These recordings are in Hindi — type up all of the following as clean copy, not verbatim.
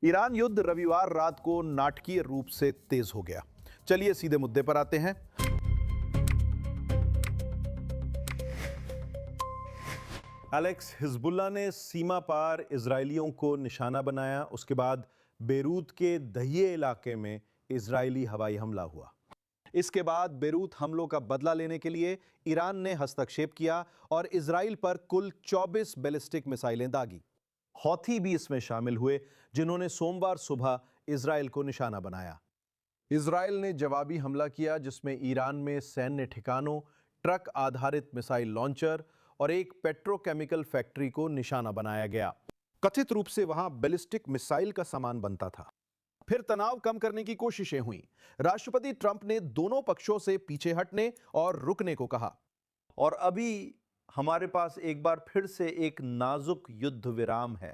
ईरान युद्ध रविवार रात को नाटकीय रूप से तेज हो गया। चलिए सीधे मुद्दे पर आते हैं। एलेक्स, हिजबुल्लाह ने सीमा पार इजरायलियों को निशाना बनाया। उसके बाद बेरूत के दहिये इलाके में इजरायली हवाई हमला हुआ। इसके बाद बेरूत हमलों का बदला लेने के लिए ईरान ने हस्तक्षेप किया और इजराइल पर कुल 24 बैलिस्टिक मिसाइलें दागी। हौथी भी इसमें शामिल हुए, जिन्होंने सोमवार सुबह इजराइल को निशाना बनाया। इजराइल ने जवाबी हमला किया, जिसमें ईरान में सैन्य ठिकानों, ट्रक आधारित मिसाइल लॉन्चर और एक पेट्रोकेमिकल फैक्ट्री को निशाना बनाया गया। कथित रूप से वहां बैलिस्टिक मिसाइल का सामान बनता था। फिर तनाव कम करने की कोशिशें हुई। राष्ट्रपति ट्रंप ने दोनों पक्षों से पीछे हटने और रुकने को कहा। और अभी हमारे पास एक बार फिर से एक नाजुक युद्ध विराम है।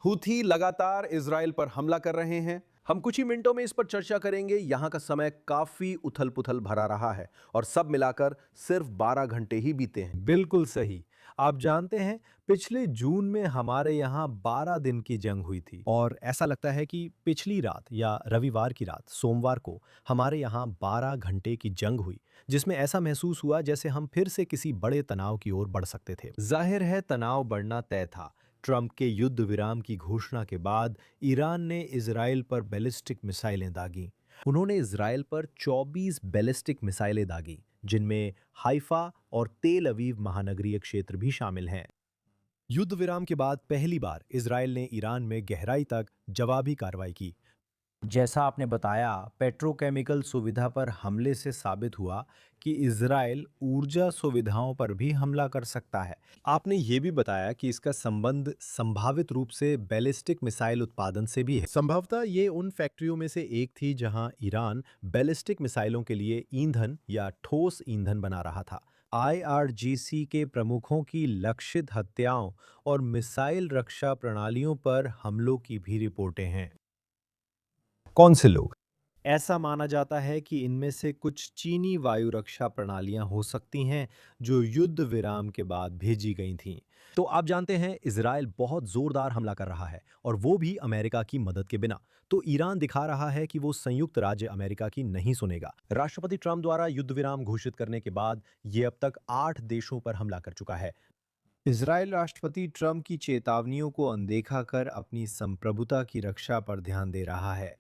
हूथी लगातार इजराइल पर हमला कर रहे हैं। हम कुछ ही मिनटों में इस पर चर्चा करेंगे। यहां का समय काफी उथल पुथल भरा रहा है और सब मिलाकर सिर्फ 12 घंटे ही बीते हैं। बिल्कुल सही। आप जानते हैं, पिछले जून में हमारे यहाँ 12 दिन की जंग हुई थी और ऐसा लगता है कि पिछली रात या रविवार की रात सोमवार को हमारे यहाँ 12 घंटे की जंग हुई, जिसमें ऐसा महसूस हुआ जैसे हम फिर से किसी बड़े तनाव की ओर बढ़ सकते थे। जाहिर है, तनाव बढ़ना तय था। ट्रंप के युद्ध विराम की घोषणा के बाद ईरान ने इजराइल पर बैलिस्टिक मिसाइलें दागी। उन्होंने इजराइल पर 24 बैलिस्टिक मिसाइलें दागी, जिनमें हाइफा और तेल अवीव महानगरीय क्षेत्र भी शामिल हैं। युद्ध विराम के बाद पहली बार इजराइल ने ईरान में गहराई तक जवाबी कार्रवाई की। जैसा आपने बताया, पेट्रोकेमिकल सुविधा पर हमले से साबित हुआ कि इजराइल ऊर्जा सुविधाओं पर भी हमला कर सकता है। आपने ये भी बताया कि इसका संबंध संभावित रूप से बैलिस्टिक मिसाइल उत्पादन से भी है। संभवतः ये उन फैक्ट्रियों में से एक थी जहां ईरान बैलिस्टिक मिसाइलों के लिए ईंधन या ठोस ईंधन बना रहा था। आईआरजीसी के प्रमुखों की लक्षित हत्याओं और मिसाइल रक्षा प्रणालियों पर हमलों की भी रिपोर्टें हैं। कौन से लोग? ऐसा माना जाता है कि इनमें से कुछ चीनी वायु रक्षा प्रणालियां हो सकती हैं, जो युद्ध विराम के बाद भेजी गई थीं। तो आप जानते हैं, इजराइल बहुत जोरदार हमला कर रहा है और वो भी अमेरिका की मदद के बिना। तो ईरान दिखा रहा है कि वो संयुक्त राज्य अमेरिका की नहीं सुनेगा। राष्ट्रपति ट्रंप द्वारा युद्ध विराम घोषित करने के बाद ये अब तक 8 देशों पर हमला कर चुका है। इजराइल राष्ट्रपति ट्रंप की चेतावनियों को अनदेखा कर अपनी संप्रभुता की रक्षा पर ध्यान दे रहा है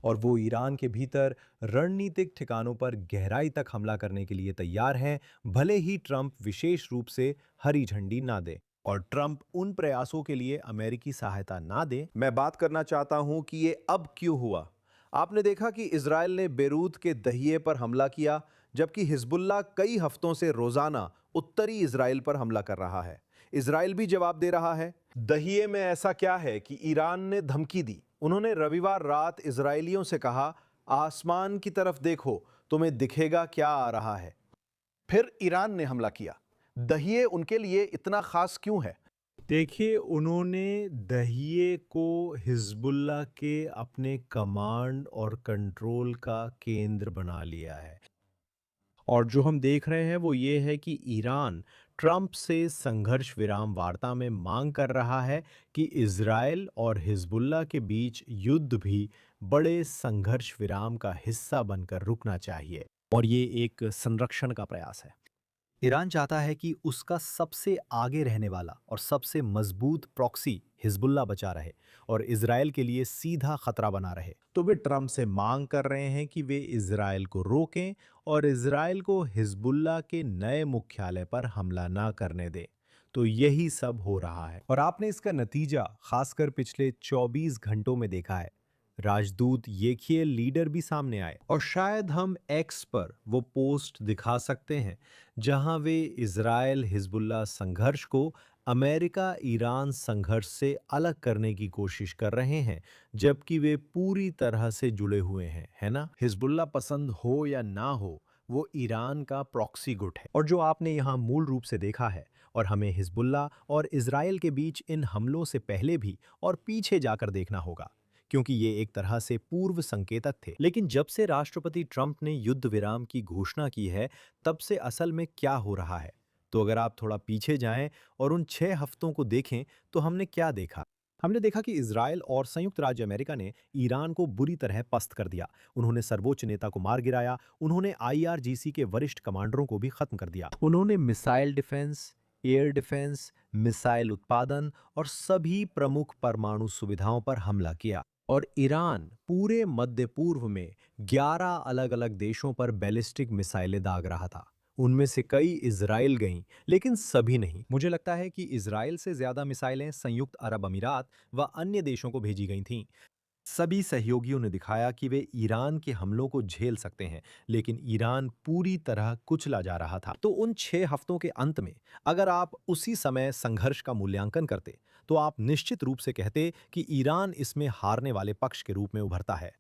और वो ईरान के भीतर रणनीतिक ठिकानों पर गहराई तक हमला करने के लिए तैयार हैं, भले ही ट्रंप विशेष रूप से हरी झंडी ना दे। और ट्रंप उन प्रयासों के लिए अमेरिकी सहायता ना दे। मैं बात करना चाहता हूं कि ये अब क्यों हुआ। आपने देखा कि इजराइल ने बेरूत के दहिये पर हमला किया, जबकि हिजबुल्लाह कई हफ्तों से रोजाना उत्तरी इजराइल पर हमला कर रहा है। इजराइल भी जवाब दे रहा है। दहिये में ऐसा क्या है कि ईरान ने धमकी दी। उन्होंने रविवार रात इजरायलियों से कहा, आसमान की तरफ देखो, तुम्हें दिखेगा क्या आ रहा है। फिर ईरान ने हमला किया। दहिये उनके लिए इतना खास क्यों है? देखिए, उन्होंने दहिये को हिजबुल्लाह के अपने कमांड और कंट्रोल का केंद्र बना लिया है। और जो हम देख रहे हैं वो ये है कि ईरान ट्रंप से संघर्ष विराम वार्ता में मांग कर रहा है कि इजराइल और हिजबुल्लाह के बीच युद्ध भी बड़े संघर्ष विराम का हिस्सा बनकर रुकना चाहिए। और ये एक संरक्षण का प्रयास है। ईरान चाहता है कि उसका सबसे आगे रहने वाला और सबसे मजबूत प्रॉक्सी हिजबुल्लाह बचा रहे और इजराइल के लिए सीधा खतरा बना रहे। तो वे ट्रंप से मांग कर रहे हैं कि वे इजराइल को रोकें और इजराइल को हिजबुल्लाह के नए मुख्यालय पर हमला ना करने दें। तो यही सब हो रहा है और आपने इसका नतीजा खासकर पिछले 24 घंटों में देखा है। राजदूत येखिएल लीडर भी सामने आए और शायद हम एक्स पर वो पोस्ट दिखा सकते हैं जहां वे इजराइल हिजबुल्लाह संघर्ष को अमेरिका ईरान संघर्ष से अलग करने की कोशिश कर रहे हैं, जबकि वे पूरी तरह से जुड़े हुए हैं, है ना? हिजबुल्लाह पसंद हो या ना हो, वो ईरान का प्रॉक्सी गुट है। और जो आपने यहाँ मूल रूप से देखा है, और हमें हिजबुल्लाह और इजराइल के बीच इन हमलों से पहले भी और पीछे जाकर देखना होगा, क्योंकि ये एक तरह से पूर्व संकेतक थे। लेकिन जब से राष्ट्रपति ट्रंप ने युद्ध विराम की घोषणा की है, तब से असल में क्या हो रहा है? तो अगर आप थोड़ा पीछे जाएं और उन 6 हफ्तों को देखें, तो हमने क्या देखा? हमने देखा कि इजराइल और संयुक्त राज्य अमेरिका ने ईरान को बुरी तरह पस्त कर दिया। उन्होंने सर्वोच्च नेता को मार गिराया। उन्होंने आईआरजीसी के वरिष्ठ कमांडरों को भी खत्म कर दिया। उन्होंने missile defence, air defence, missile उत्पादन और सभी प्रमुख परमाणु सुविधाओं पर हमला किया। और ईरान पूरे मध्य पूर्व में 11 अलग-अलग देशों पर बैलिस्टिक मिसाइलें दाग रहा था। उनमें से कई इजराइल गईं, लेकिन सभी नहीं। मुझे लगता है कि इजराइल से ज्यादा मिसाइलें संयुक्त अरब अमीरात व अन्य देशों को भेजी गई थीं। सभी सहयोगियों ने दिखाया कि वे ईरान के हमलों को झेल सकते हैं, लेकिन ईरान पूरी तरह कुचला जा रहा था। तो उन 6 हफ्तों के अंत में अगर आप उसी समय संघर्ष का मूल्यांकन करते, तो आप निश्चित रूप से कहते कि ईरान इसमें हारने वाले पक्ष के रूप में उभरता है।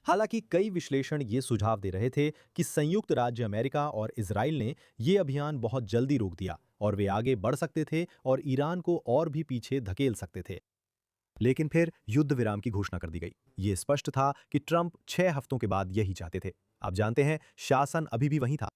हालांकि कई विश्लेषण ये सुझाव दे रहे थे कि संयुक्त राज्य अमेरिका और इजराइल ने ये अभियान बहुत जल्दी रोक दिया और वे आगे बढ़ सकते थे और ईरान को और भी पीछे धकेल सकते थे। लेकिन फिर युद्ध विराम की घोषणा कर दी गई। ये स्पष्ट था कि ट्रंप 6 हफ्तों के बाद यही चाहते थे। आप जानते हैं, शासन अभी भी वहीं था।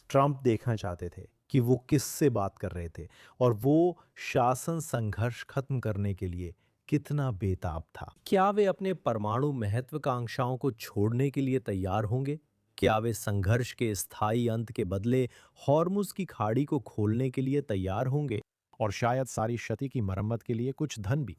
ट्रंप देखना चाहते थे कि वो किससे बात कर रहे थे और वो शासन संघर्ष खत्म करने के लिए कितना बेताब था। क्या वे अपने परमाणु महत्वाकांक्षाओं को छोड़ने के लिए तैयार होंगे? क्या वे संघर्ष के स्थायी अंत के बदले हॉर्मुज की खाड़ी को खोलने के लिए तैयार होंगे? और शायद सारी क्षति की मरम्मत के लिए कुछ धन भी।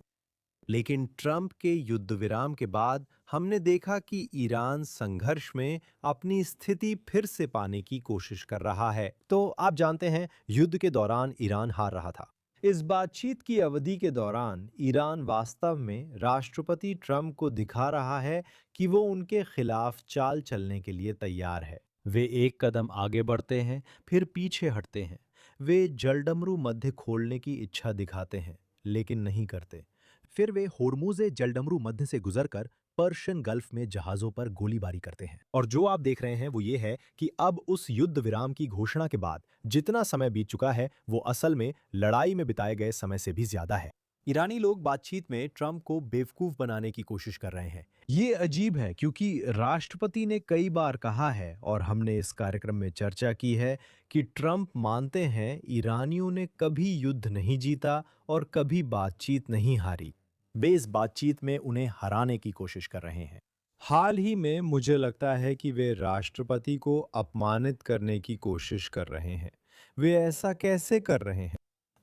लेकिन ट्रंप के युद्ध विराम के बाद हमने देखा कि ईरान संघर्ष में अपनी स्थिति फिर से पाने की कोशिश कर रहा है। तो आप जानते हैं, युद्ध के दौरान ईरान हार रहा था। इस बातचीत की अवधि के दौरान ईरान वास्तव में राष्ट्रपति ट्रंप को दिखा रहा है कि वो उनके खिलाफ चाल चलने के लिए तैयार है। वे एक कदम आगे बढ़ते हैं, फिर पीछे हटते हैं। वे जलडमरू मध्य खोलने की इच्छा दिखाते हैं, लेकिन नहीं करते। फिर वे होर्मुज़े जलडमरू मध्य से गुजरकर पर्शियन गल्फ में जहाजों पर गोलीबारी करते हैं। और जो आप देख रहे हैं वो ये है कि अब उस युद्ध विराम की घोषणा के बाद जितना समय बीत चुका है, वो असल में लड़ाई में बिताए गए समय से भी ज्यादा है। ईरानी लोग बातचीत में ट्रंप को बेवकूफ बनाने की कोशिश कर रहे हैं। ये अजीब है क्योंकि राष्ट्रपति ने कई बार कहा है और हमने इस कार्यक्रम में चर्चा की है कि ट्रंप मानते हैं ईरानियों ने कभी युद्ध नहीं जीता और कभी बातचीत नहीं हारी। वे इस बातचीत में उन्हें हराने की कोशिश कर रहे हैं। हाल ही में मुझे लगता है कि वे राष्ट्रपति को अपमानित करने की कोशिश कर रहे हैं। वे ऐसा कैसे कर रहे हैं?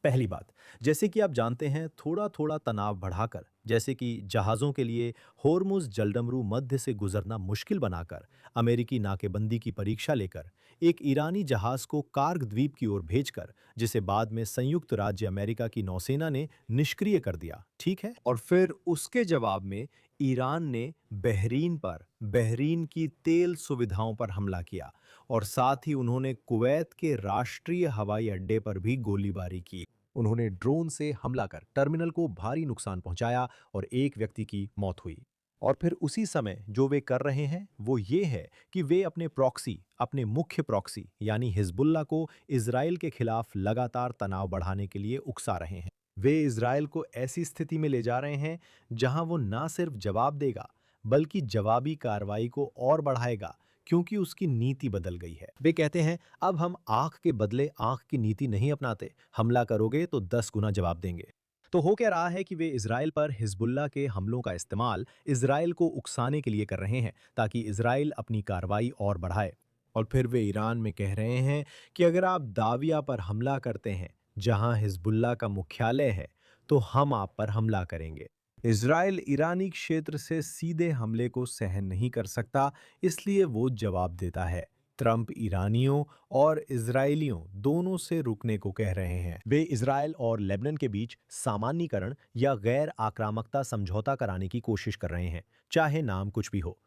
पहली बात, जैसे कि आप जानते हैं, थोड़ा थोड़ा तनाव बढ़ाकर, जैसे कि जहाज़ों के लिए होर्मुज़ जलडमरू मध्य से गुजरना मुश्किल बनाकर, अमेरिकी नाकेबंदी की परीक्षा लेकर, एक ईरानी जहाज़ को कार्ग द्वीप की ओर भेजकर, जिसे बाद में संयुक्त राज्य अमेरिका की नौसेना ने निष्क्रिय कर दिया, ठीक है? और फिर उसके जवाब में ईरान ने बहरीन की तेल सुविधाओं पर हमला किया और साथ ही उन्होंने कुवैत के राष्ट्रीय हवाई अड्डे पर भी गोलीबारी की। उन्होंने ड्रोन से हमला कर टर्मिनल को भारी नुकसान पहुंचाया और एक व्यक्ति की मौत हुई। और फिर उसी समय जो वे कर रहे हैं वो ये है कि वे अपने मुख्य प्रॉक्सी यानी हिजबुल्ला को इजराइल के खिलाफ लगातार तनाव बढ़ाने के लिए उकसा रहे हैं। वे इजराइल को ऐसी स्थिति में ले जा रहे हैं जहां वो ना सिर्फ जवाब देगा, बल्कि जवाबी कार्रवाई को और बढ़ाएगा, क्योंकि उसकी नीति बदल गई है। वे कहते हैं, अब हम आंख के बदले आंख की नीति नहीं अपनाते। हमला करोगे तो 10 गुना जवाब देंगे। तो हो क्या रहा है कि वे इजराइल पर हिजबुल्ला के हमलों का इस्तेमाल इजराइल को उकसाने के लिए कर रहे हैं, ताकि इजराइल अपनी कार्रवाई और बढ़ाए। और फिर वे ईरान में कह रहे हैं कि अगर आप दाविया पर हमला करते हैं, जहां हिजबुल्ला का मुख्यालय है, तो हम आप पर हमला करेंगे। इजराइल ईरानी क्षेत्र से सीधे हमले को सहन नहीं कर सकता, इसलिए वो जवाब देता है। ट्रंप ईरानियों और इजरायलियों दोनों से रुकने को कह रहे हैं। वे इजराइल और लेबनान के बीच सामान्यीकरण या गैर आक्रामकता समझौता कराने की कोशिश कर रहे हैं, चाहे नाम कुछ भी हो।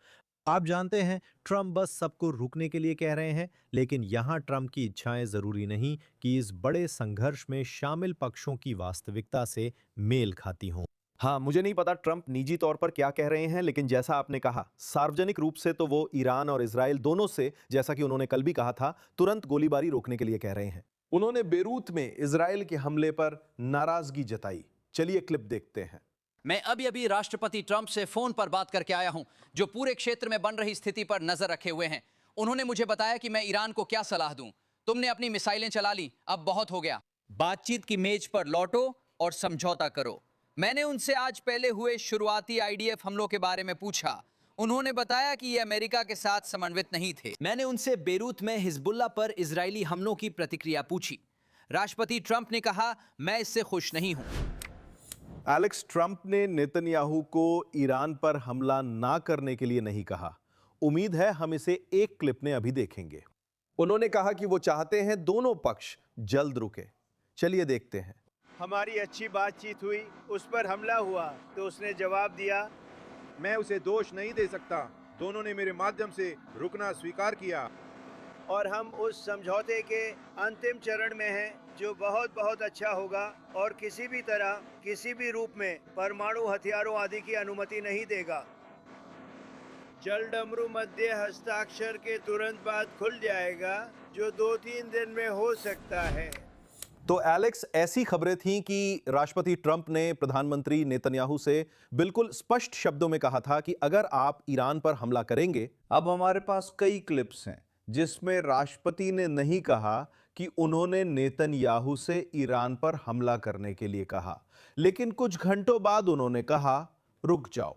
आप जानते हैं, ट्रंप बस सबको रुकने के लिए कह रहे हैं, लेकिन यहाँ ट्रंप की इच्छाएं जरूरी नहीं कि इस बड़े संघर्ष में शामिल पक्षों की वास्तविकता से मेल खाती हों। हाँ, मुझे नहीं पता ट्रंप निजी तौर पर क्या कह रहे हैं, लेकिन जैसा आपने कहा, सार्वजनिक रूप से तो वो ईरान और इजराइल दोनों से, जैसा कि उन्होंने कल भी कहा था, तुरंत गोलीबारी रोकने के लिए कह रहे हैं। उन्होंने बेरूत में इजराइल के हमले पर नाराजगी जताई। चलिए क्लिप देखते हैं। मैं अभी अभी राष्ट्रपति ट्रंप से फोन पर बात करके आया हूं, जो पूरे क्षेत्र में बन रही स्थिति पर नजर रखे हुए हैं। उन्होंने मुझे बताया कि मैं ईरान को क्या सलाह दूं। तुमने अपनी मिसाइलें चला ली, अब बहुत हो गया। बातचीत की मेज पर लौटो और समझौता करो। मैंने उनसे आज पहले हुए शुरुआती आईडीएफ हमलों के बारे में पूछा। उन्होंने बताया कि ये अमेरिका के साथ समन्वित नहीं थे। मैंने उनसे बेरूत में हिजबुल्लाह पर इजरायली हमलों की प्रतिक्रिया पूछी। राष्ट्रपति ट्रंप ने कहा, मैं इससे खुश नहीं हूं। एलेक्स, ट्रंप ने नेतन्याहू को ईरान पर हमला ना करने के लिए नहीं कहा। उम्मीद है हम इसे एक क्लिप में अभी देखेंगे। उन्होंने कहा कि वो चाहते हैं दोनों पक्ष जल्द रुके। चलिए देखते हैं। हमारी अच्छी बातचीत हुई, उस पर हमला हुआ तो उसने जवाब दिया। मैं उसे दोष नहीं दे सकता। दोनों ने मेरे माध्यम से रुकना स्वीकार किया और हम उस समझौते के अंतिम चरण में हैं जो बहुत बहुत अच्छा होगा और किसी भी तरह, किसी भी रूप में परमाणु हथियारों आदि की अनुमति नहीं देगा। जलडमरू मध्य हस्ताक्षर के तुरंत बाद खुल जाएगा, जो 2-3 दिन में हो सकता है। तो एलेक्स, ऐसी खबरें थीं कि राष्ट्रपति ट्रंप ने प्रधानमंत्री नेतन्याहू से बिल्कुल स्पष्ट शब्दों में कहा था कि अगर आप ईरान पर हमला करेंगे। अब हमारे पास कई क्लिप्स हैं जिसमें राष्ट्रपति ने नहीं कहा कि उन्होंने नेतन्याहू से ईरान पर हमला करने के लिए कहा, लेकिन कुछ घंटों बाद उन्होंने कहा, रुक जाओ।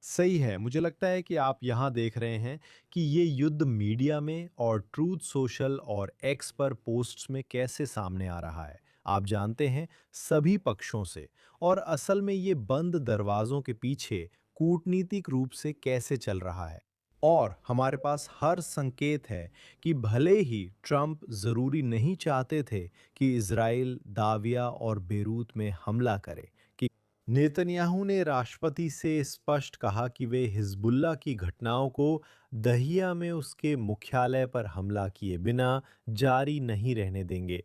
सही है। मुझे लगता है कि आप यहाँ देख रहे हैं कि ये युद्ध मीडिया में और ट्रूथ सोशल और एक्स पर पोस्ट्स में कैसे सामने आ रहा है। आप जानते हैं, सभी पक्षों से, और असल में ये बंद दरवाजों के पीछे कूटनीतिक रूप से कैसे चल रहा है। और हमारे पास हर संकेत है कि भले ही ट्रंप जरूरी नहीं चाहते थे कि इजराइल दाविया और बेरूत में हमला करे, कि नेतन्याहू ने राष्ट्रपति से स्पष्ट कहा कि वे हिजबुल्लाह की घटनाओं को दहिया में उसके मुख्यालय पर हमला किए बिना जारी नहीं रहने देंगे।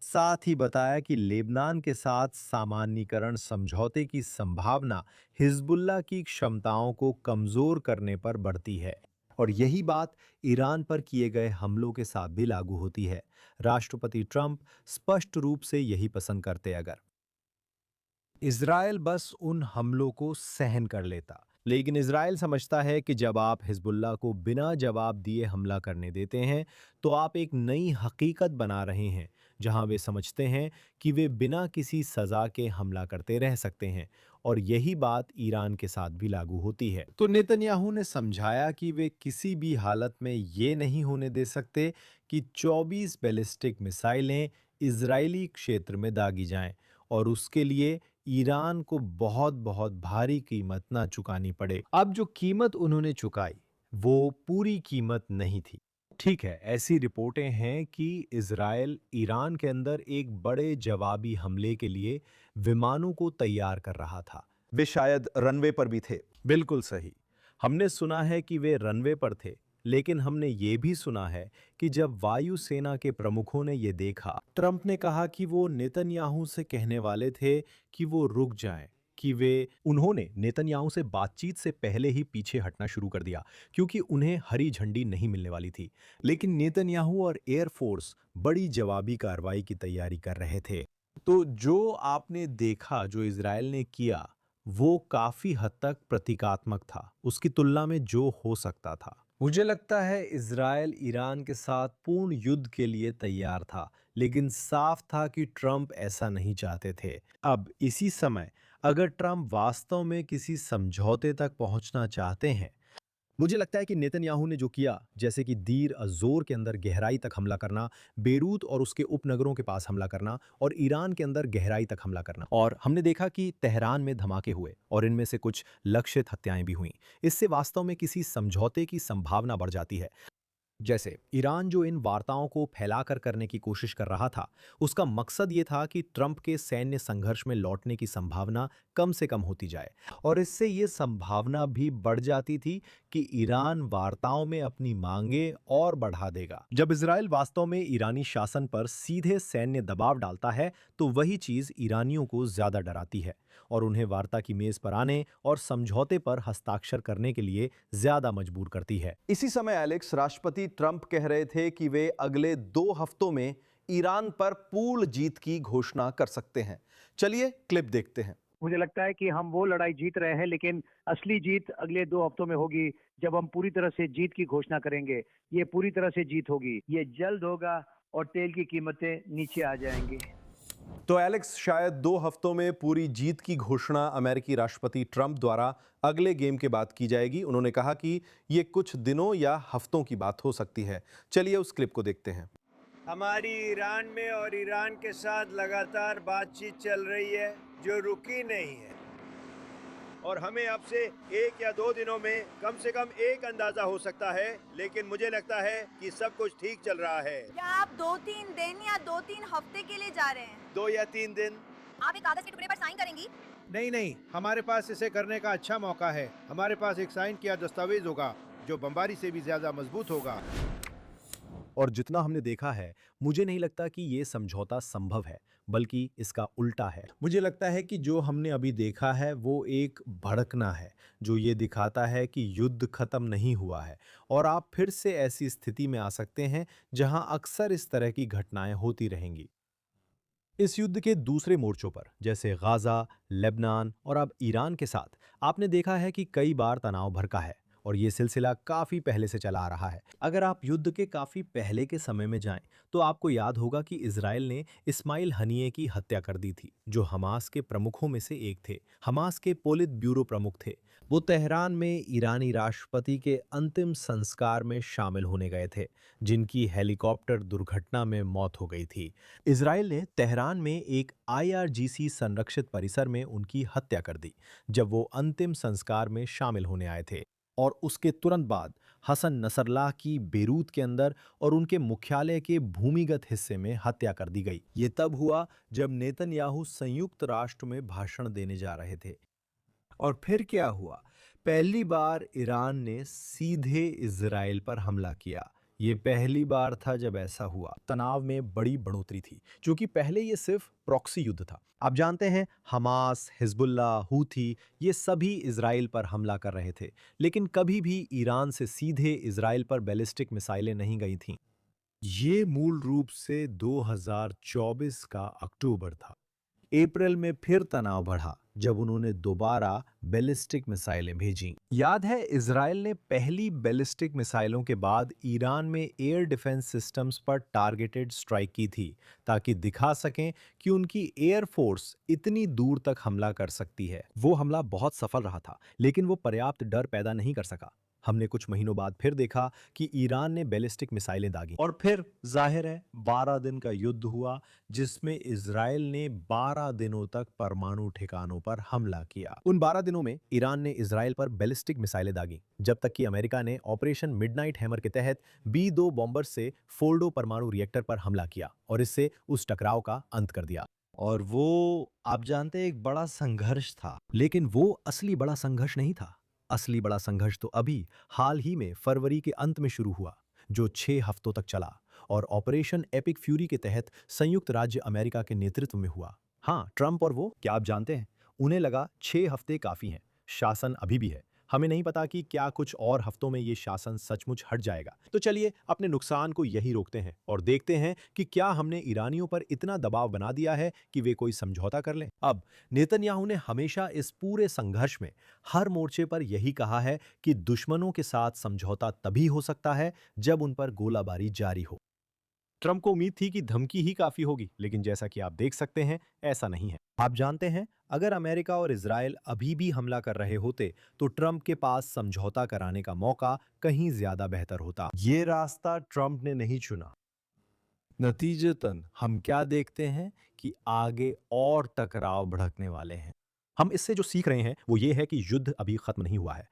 साथ ही बताया कि लेबनान के साथ सामान्यीकरण समझौते की संभावना हिजबुल्लाह की क्षमताओं को कमजोर करने पर बढ़ती है, और यही बात ईरान पर किए गए हमलों के साथ भी लागू होती है। राष्ट्रपति ट्रंप स्पष्ट रूप से यही पसंद करते अगर इजराइल बस उन हमलों को सहन कर लेता, लेकिन इजराइल समझता है कि जब आप हिजबुल्लाह को बिना जवाब दिए हमला करने देते हैं तो आप एक नई हकीकत बना रहे हैं, जहां वे समझते हैं कि वे बिना किसी सजा के हमला करते रह सकते हैं, और यही बात ईरान के साथ भी लागू होती है। तो नेतन्याहू ने समझाया कि वे किसी भी हालत में ये नहीं होने दे सकते कि 24 बैलिस्टिक मिसाइलें इजरायली क्षेत्र में दागी जाएं, और उसके लिए ईरान को बहुत बहुत भारी कीमत ना चुकानी पड़े। अब जो कीमत उन्होंने चुकाई वो पूरी कीमत नहीं थी। ठीक है, ऐसी रिपोर्टें हैं कि इजराइल ईरान के अंदर एक बड़े जवाबी हमले के लिए विमानों को तैयार कर रहा था। वे शायद रनवे पर भी थे। बिल्कुल सही। हमने सुना है कि वे रनवे पर थे, लेकिन हमने ये भी सुना है कि जब वायुसेना के प्रमुखों ने ये देखा, ट्रंप ने कहा कि वो नेतन्याहू से कहने वाले थे कि वो रुक जाएं, कि उन्होंने नेतन्याहू से बातचीत से पहले ही पीछे हटना शुरू कर दिया, क्योंकि उन्हें हरी झंडी नहीं मिलने वाली थी। लेकिन नेतन्याहू और एयरफोर्स बड़ी जवाबी कार्रवाई की तैयारी कर रहे थे। तो जो आपने देखा, जो इजराइल ने किया, वो काफी हद तक प्रतीकात्मक था उसकी तुलना में जो हो सकता था। मुझे लगता है इजराइल ईरान के साथ पूर्ण युद्ध के लिए तैयार था, लेकिन साफ था कि ट्रंप ऐसा नहीं चाहते थे। अब इसी समय अगर ट्रंप वास्तव में किसी समझौते तक पहुंचना चाहते हैं, मुझे लगता है कि नेतन्याहू ने जो किया, जैसे कि दीर अज़ोर के अंदर गहराई तक हमला करना, बेरूत और उसके उपनगरों के पास हमला करना, और ईरान के अंदर गहराई तक हमला करना, और हमने देखा कि तेहरान में धमाके हुए और इनमें से कुछ लक्षित हत्याएं भी हुईं। इससे वास्तव में किसी समझौते की संभावना बढ़ जाती है। जैसे ईरान जो इन वार्ताओं को फैलाकर करने की कोशिश कर रहा था, उसका मकसद ये था कि ट्रंप के सैन्य संघर्ष में लौटने की संभावना कम से कम होती जाए, और इससे ये संभावना भी बढ़ जाती थी कि ईरान वार्ताओं में अपनी मांगे और बढ़ा देगा। जब इजराइल वास्तव में ईरानी शासन पर सीधे सैन्य दबाव डालता है तो वही चीज ईरानियों को ज्यादा डराती है और उन्हें वार्ता की मेज पर आने और समझौते पर हस्ताक्षर करने के लिए ज्यादा मजबूर करती है। इसी समय एलेक्स, राष्ट्रपति ट्रंप कह रहे थे कि वे अगले 2 हफ्तों में ईरान पर पूर्ण जीत की घोषणा कर सकते हैं। चलिए क्लिप देखते हैं। मुझे लगता है कि हम वो लड़ाई जीत रहे हैं, लेकिन असली जीत अगले 2 हफ्तों में होगी, जब हम पूरी तरह से जीत की घोषणा करेंगे। ये पूरी तरह से जीत होगी, ये जल्द होगा और तेल की कीमतें नीचे आ जाएंगी। तो एलेक्स, शायद 2 हफ्तों में पूरी जीत की घोषणा अमेरिकी राष्ट्रपति ट्रंप द्वारा अगले गेम के बाद की जाएगी। उन्होंने कहा कि ये कुछ दिनों या हफ्तों की बात हो सकती है। चलिए उस क्लिप को देखते हैं। हमारी ईरान में और ईरान के साथ लगातार बातचीत चल रही है जो रुकी नहीं है, और हमें अब से 1 या 2 दिनों में कम से कम एक अंदाजा हो सकता है, लेकिन मुझे लगता है कि सब कुछ ठीक चल रहा है। क्या आप 2-3 दिन या 2-3 हफ्ते के लिए जा रहे हैं? 2 या 3 दिन। आप एक कागज के टुकड़े पर साइन करेंगी? नहीं, हमारे पास इसे करने का अच्छा मौका है। हमारे पास एक साइन किया दस्तावेज होगा जो बमबारी से भी ज्यादा मजबूत होगा। और जितना हमने देखा है, मुझे नहीं लगता कि ये समझौता संभव है, बल्कि इसका उल्टा है। मुझे लगता है कि जो हमने अभी देखा है वो एक भड़कना है, जो ये दिखाता है कि युद्ध खत्म नहीं हुआ है और आप फिर से ऐसी स्थिति में आ सकते हैं जहां अक्सर इस तरह की घटनाएं होती रहेंगी। इस युद्ध के दूसरे मोर्चों पर, जैसे गाजा, लेबनान और अब ईरान के साथ, आपने देखा है कि कई बार तनाव भड़का है और ये सिलसिला काफी पहले से चला आ रहा है। अगर आप युद्ध के काफी पहले के समय में जाएं, तो आपको याद होगा कि इजराइल ने इस्माइल हनिये की हत्या कर दी थी, जो हमास के प्रमुखों में से एक थे। हमास के पोलित ब्यूरो प्रमुख थे। वो तेहरान में ईरानी राष्ट्रपति के अंतिम संस्कार में शामिल होने गए थे, जिनकी हेलीकॉप्टर दुर्घटना में मौत हो गई थी। इजराइल ने तेहरान में एक IRGC संरक्षित परिसर में उनकी हत्या कर दी, जब वो अंतिम संस्कार में शामिल होने आए थे। और उसके तुरंत बाद हसन नसरल्लाह की बेरूत के अंदर और उनके मुख्यालय के भूमिगत हिस्से में हत्या कर दी गई। ये तब हुआ जब नेतन्याहू संयुक्त राष्ट्र में भाषण देने जा रहे थे। और फिर क्या हुआ? पहली बार ईरान ने सीधे इजराइल पर हमला किया। ये पहली बार था जब ऐसा हुआ। तनाव में बड़ी बढ़ोतरी थी, क्योंकि पहले ये सिर्फ प्रॉक्सी युद्ध था। आप जानते हैं, हमास, हिजबुल्ला, हूथी, ये सभी इजराइल पर हमला कर रहे थे, लेकिन कभी भी ईरान से सीधे इजराइल पर बैलिस्टिक मिसाइलें नहीं गई थीं। ये मूल रूप से 2024 का अक्टूबर था। अप्रैल में फिर तनाव बढ़ा जब उन्होंने दोबारा बैलिस्टिक मिसाइलें भेजीं। याद है, इजराइल ने पहली बैलिस्टिक मिसाइलों के बाद ईरान में एयर डिफेंस सिस्टम्स पर टारगेटेड स्ट्राइक की थी, ताकि दिखा सकें कि उनकी एयर फोर्स इतनी दूर तक हमला कर सकती है। वो हमला बहुत सफल रहा था, लेकिन वो पर्याप्त डर पैदा नहीं कर सका। हमने कुछ महीनों बाद फिर देखा कि ईरान ने बैलिस्टिक मिसाइलें दागी, और फिर जाहिर है 12 दिन का युद्ध हुआ, जिसमें इजराइल ने 12 दिनों तक परमाणु ठिकानों पर हमला किया। उन 12 दिनों में ईरान ने इजराइल पर बैलिस्टिक मिसाइलें दागी, जब तक कि अमेरिका ने ऑपरेशन मिडनाइट हैमर के तहत B-2 बॉम्बर से फोर्डो परमाणु रिएक्टर पर हमला किया और इससे उस टकराव का अंत कर दिया। और वो, आप जानते हैं, एक बड़ा संघर्ष था, लेकिन वो असली बड़ा संघर्ष नहीं था। असली बड़ा संघर्ष तो अभी हाल ही में फरवरी के अंत में शुरू हुआ, जो 6 हफ्तों तक चला और ऑपरेशन एपिक फ्यूरी के तहत संयुक्त राज्य अमेरिका के नेतृत्व में हुआ। हाँ, ट्रंप और वो, क्या आप जानते हैं, उन्हें लगा 6 हफ्ते काफी हैं। शासन अभी भी है। हमें नहीं पता कि क्या कुछ और हफ्तों में ये शासन सचमुच हट जाएगा। तो चलिए अपने नुकसान को यही रोकते हैं और देखते हैं कि क्या हमने ईरानियों पर इतना दबाव बना दिया है कि वे कोई समझौता कर लें। अब नेतन्याहू ने हमेशा इस पूरे संघर्ष में हर मोर्चे पर यही कहा है कि दुश्मनों के साथ समझौता तभी हो सकता है जब उन पर गोलाबारी जारी हो। ट्रंप को उम्मीद थी कि धमकी ही काफी होगी, लेकिन जैसा कि आप देख सकते हैं, ऐसा नहीं है। आप जानते हैं, अगर अमेरिका और इजराइल अभी भी हमला कर रहे होते, तो ट्रंप के पास समझौता कराने का मौका कहीं ज्यादा बेहतर होता। ये रास्ता ट्रंप ने नहीं चुना। नतीजतन हम क्या देखते हैं कि आगे और टकराव भड़कने वाले हैं। हम इससे जो सीख रहे हैं वो ये है कि युद्ध अभी खत्म नहीं हुआ है।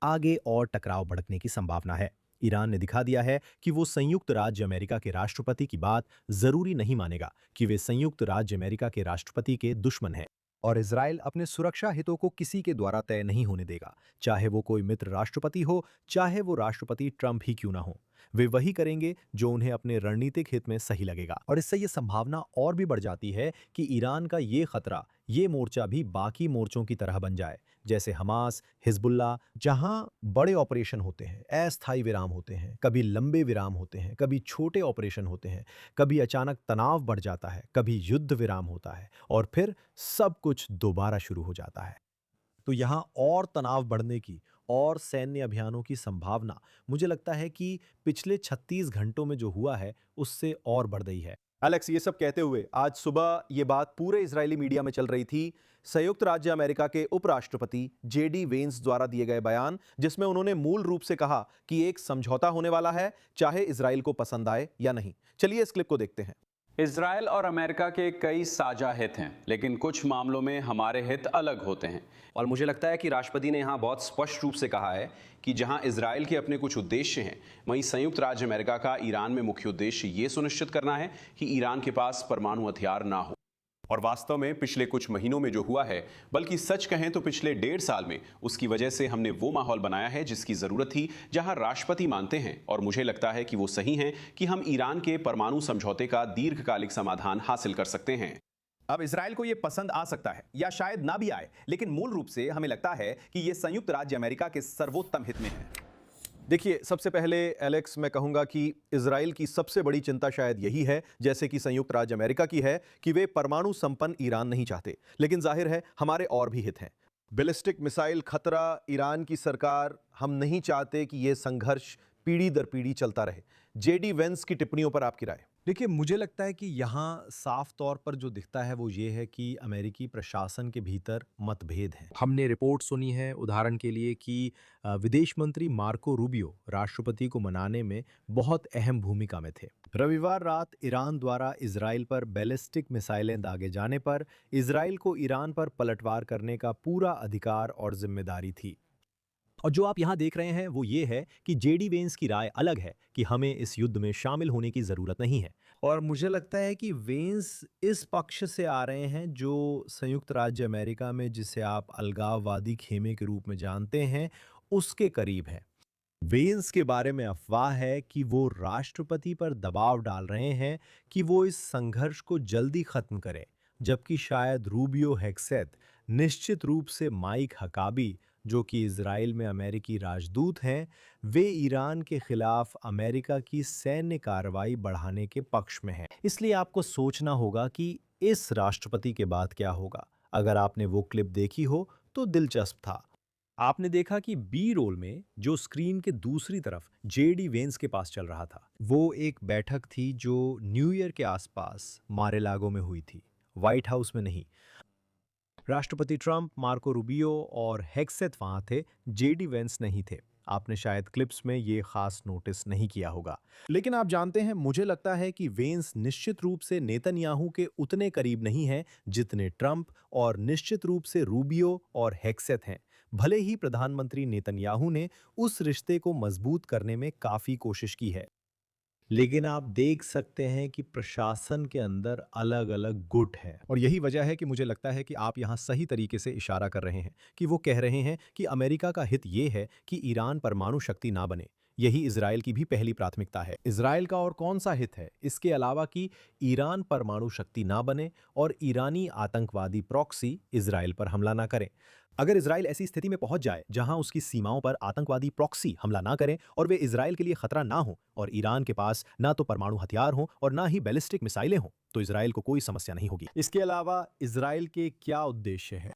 आगे और टकराव भड़कने की संभावना है। ईरान ने दिखा दिया है कि वो संयुक्त राज्य अमेरिका के राष्ट्रपति की बात जरूरी नहीं मानेगा कि वे संयुक्त राज्य अमेरिका के राष्ट्रपति के दुश्मन हैं। और इजराइल अपने सुरक्षा हितों को किसी के द्वारा तय नहीं होने देगा, चाहे वो कोई मित्र राष्ट्रपति हो, चाहे वो राष्ट्रपति ट्रंप ही क्यों ना हो। वे वही करेंगे जो उन्हें अपने रणनीतिक हित में सही लगेगा। और इससे ये संभावना और भी बढ़ जाती है कि ईरान का ये खतरा, ये मोर्चा भी बाकी मोर्चों की तरह बन जाए, जैसे हमास, हिजबुल्ला, जहां बड़े ऑपरेशन होते हैं, अस्थायी विराम होते हैं, कभी लंबे विराम होते हैं, कभी छोटे ऑपरेशन होते हैं, कभी अचानक तनाव बढ़ जाता है, कभी युद्ध विराम होता है और फिर सब कुछ दोबारा शुरू हो जाता है। तो यहाँ और तनाव बढ़ने की और सैन्य अभियानों की संभावना, मुझे लगता है कि पिछले 36 घंटों में जो हुआ है उससे और बढ़ गई है। एलेक्स, ये सब कहते हुए आज सुबह ये बात पूरे इजरायली मीडिया में चल रही थी, संयुक्त राज्य अमेरिका के उपराष्ट्रपति जेडी वेंस द्वारा दिए गए बयान, जिसमें उन्होंने मूल रूप से कहा कि एक समझौता होने वाला है, चाहे इजराइल को पसंद आए या नहीं। चलिए इस क्लिप को देखते हैं। इजराइल और अमेरिका के कई साझा हित हैं, लेकिन कुछ मामलों में हमारे हित अलग होते हैं। और मुझे लगता है कि राष्ट्रपति ने यहाँ बहुत स्पष्ट रूप से कहा है कि जहां इजराइल के अपने कुछ उद्देश्य हैं, वहीं संयुक्त राज्य अमेरिका का ईरान में मुख्य उद्देश्य ये सुनिश्चित करना है कि ईरान के पास परमाणु हथियार ना हो। और वास्तव में पिछले कुछ महीनों में जो हुआ है, बल्कि सच कहें तो पिछले 1.5 साल में, उसकी वजह से हमने वो माहौल बनाया है जिसकी जरूरत थी, जहां राष्ट्रपति मानते हैं और मुझे लगता है कि वो सही हैं कि हम ईरान के परमाणु समझौते का दीर्घकालिक समाधान हासिल कर सकते हैं। अब इजराइल को ये पसंद आ सकता है या शायद ना भी आए, लेकिन मूल रूप से हमें लगता है कि ये संयुक्त राज्य अमेरिका के सर्वोत्तम हित में है। देखिए, सबसे पहले एलेक्स, मैं कहूंगा कि इजराइल की सबसे बड़ी चिंता शायद यही है, जैसे कि संयुक्त राज्य अमेरिका की है, कि वे परमाणु संपन्न ईरान नहीं चाहते। लेकिन जाहिर है हमारे और भी हित हैं। बैलिस्टिक मिसाइल खतरा, ईरान की सरकार, हम नहीं चाहते कि यह संघर्ष पीढ़ी दर पीढ़ी चलता रहे। जेडी वेंस की टिप्पणियों पर आपकी राय? देखिए, मुझे लगता है कि यहाँ साफ तौर पर जो दिखता है वो ये है कि अमेरिकी प्रशासन के भीतर मतभेद हैं। हमने रिपोर्ट सुनी है, उदाहरण के लिए, कि विदेश मंत्री मार्को रूबियो राष्ट्रपति को मनाने में बहुत अहम भूमिका में थे। रविवार रात ईरान द्वारा इजराइल पर बैलिस्टिक मिसाइलें दागे जाने पर इजराइल को ईरान पर पलटवार करने का पूरा अधिकार और जिम्मेदारी थी। और जो आप यहाँ देख रहे हैं वो ये है कि जेडी वेंस की राय अलग है कि हमें इस युद्ध में शामिल होने की ज़रूरत नहीं है। और मुझे लगता है कि वेंस इस पक्ष से आ रहे हैं जो संयुक्त राज्य अमेरिका में, जिसे आप अलगाववादी खेमे के रूप में जानते हैं, उसके करीब है। वेंस के बारे में अफवाह है कि वो राष्ट्रपति पर दबाव डाल रहे हैं कि वो इस संघर्ष को जल्दी ख़त्म करें, जबकि शायद रूबियो हेक्सेथ निश्चित रूप से माइक हकाबी, जो कि इजराइल में अमेरिकी राजदूत हैं, वे ईरान के खिलाफ अमेरिका की सैन्य कार्रवाई बढ़ाने के पक्ष में हैं। इसलिए आपको सोचना होगा कि इस राष्ट्रपति के बाद क्या होगा। अगर आपने वो क्लिप देखी हो तो दिलचस्प था। आपने देखा कि बी रोल में जो स्क्रीन के दूसरी तरफ जेडी वेंस के पास चल रहा था, वो एक बैठक थी जो न्यू ईयर के आसपास मारे-लागो में हुई थी, व्हाइट हाउस में नहीं। राष्ट्रपति ट्रंप, मार्को रूबियो और हेक्सेथ वहां थे, जेडी वेंस नहीं थे। आपने शायद क्लिप्स में ये खास नोटिस नहीं किया होगा। लेकिन आप जानते हैं, मुझे लगता है कि वेंस निश्चित रूप से नेतन्याहू के उतने करीब नहीं हैं जितने ट्रंप और निश्चित रूप से रूबियो और हेक्सेथ हैं। भले ही प्रधानमंत्री नेतन्याहू ने उस रिश्ते को मजबूत करने में काफी कोशिश की है, लेकिन आप देख सकते हैं कि प्रशासन के अंदर अलग अलग गुट हैं। और यही वजह है कि मुझे लगता है कि आप यहाँ सही तरीके से इशारा कर रहे हैं कि वो कह रहे हैं कि अमेरिका का हित ये है कि ईरान परमाणु शक्ति ना बने। यही इजराइल की भी पहली प्राथमिकता है। इजराइल का और कौन सा हित है इसके अलावा कि ईरान परमाणु शक्ति ना बने और ईरानी आतंकवादी प्रॉक्सी इजराइल पर हमला ना करें। अगर इजराइल ऐसी स्थिति में पहुंच जाए जहां उसकी सीमाओं पर आतंकवादी प्रॉक्सी हमला ना करें और वे इजराइल के लिए खतरा ना हो और ईरान के पास ना तो परमाणु हथियार हों और ना ही बैलिस्टिक मिसाइलें हों, तो इजराइल को कोई समस्या नहीं होगी। इसके अलावा इजराइल के क्या उद्देश्य है?